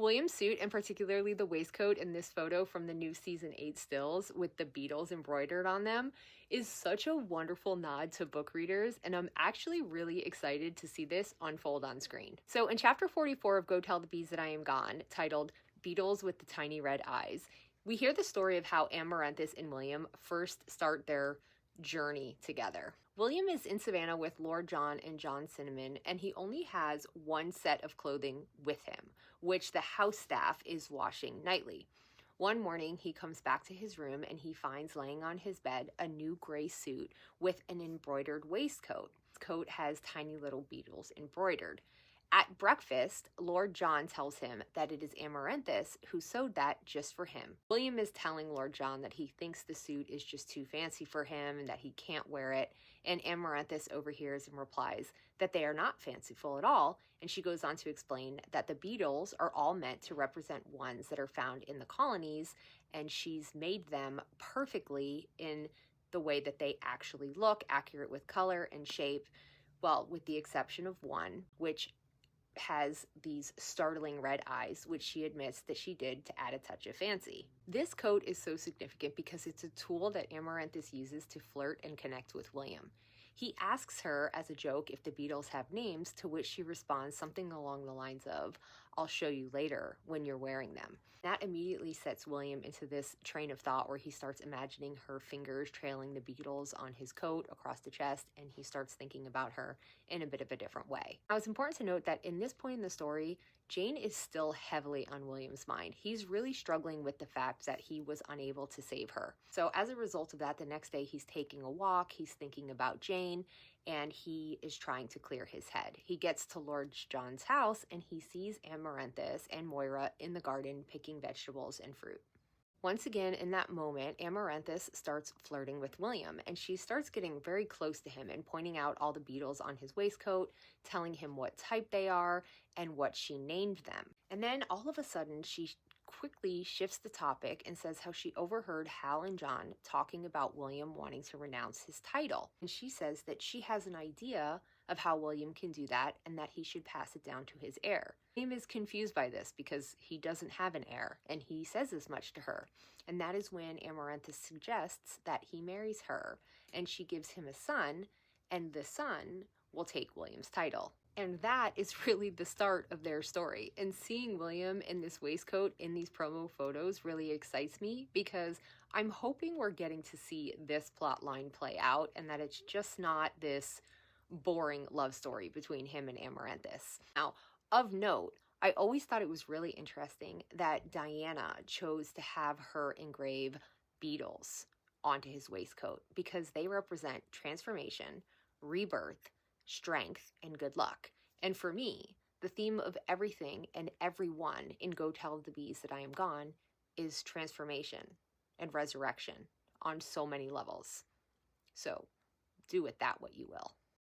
William's suit, and particularly the waistcoat in this photo from the new season 8 stills with the Beatles embroidered on them, is such a wonderful nod to book readers, and I'm actually really excited to see this unfold on screen. So in chapter 44 of Go Tell the Bees That I Am Gone, titled Beetles with the Tiny Red Eyes, we hear the story of how Amaranthus and William first start their journey together. William is in Savannah with Lord John and John Cinnamon, and he only has one set of clothing with him, which the house staff is washing nightly. One morning, he comes back to his room and he finds laying on his bed a new gray suit with an embroidered waistcoat. The coat has tiny little beetles embroidered. At breakfast, Lord John tells him that it is Amaranthus who sewed that just for him. William is telling Lord John that he thinks the suit is just too fancy for him and that he can't wear it, and Amaranthus overhears and replies that they are not fanciful at all, and she goes on to explain that the beetles are all meant to represent ones that are found in the colonies, and she's made them perfectly in the way that they actually look, accurate with color and shape, well, with the exception of one, which has these startling red eyes, which she admits that she did to add a touch of fancy. This coat is so significant because it's a tool that Amaranthus uses to flirt and connect with William. He asks her as a joke if the beetles have names, to which she responds something along the lines of, "I'll show you later when you're wearing them." That immediately sets William into this train of thought where he starts imagining her fingers trailing the beetles on his coat across the chest, and he starts thinking about her in a bit of a different way. Now, it's important to note that in this point in the story, Jane is still heavily on William's mind. He's really struggling with the fact that he was unable to save her. So as a result of that, the next day he's taking a walk, he's thinking about Jane, and he is trying to clear his head. He gets to Lord John's house and he sees Amaranthus and Moira in the garden picking vegetables and fruit. Once again, in that moment, Amaranthus starts flirting with William, and she starts getting very close to him and pointing out all the beetles on his waistcoat, telling him what type they are and what she named them. And then all of a sudden, she quickly shifts the topic and says how she overheard Hal and John talking about William wanting to renounce his title. And she says that she has an idea of how William can do that and that he should pass it down to his heir. William is confused by this because he doesn't have an heir, and he says as much to her. And that is when Amaranthus suggests that he marries her, and she gives him a son, and the son will take William's title. And that is really the start of their story. And seeing William in this waistcoat in these promo photos really excites me because I'm hoping we're getting to see this plot line play out and that it's just not this boring love story between him and Amaranthus. Now, of note, I always thought it was really interesting that Diana chose to have her engrave beetles onto his waistcoat because they represent transformation, rebirth, strength, and good luck. And for me, the theme of everything and everyone in Go Tell the Bees That I Am Gone is transformation and resurrection on so many levels. So do with that what you will.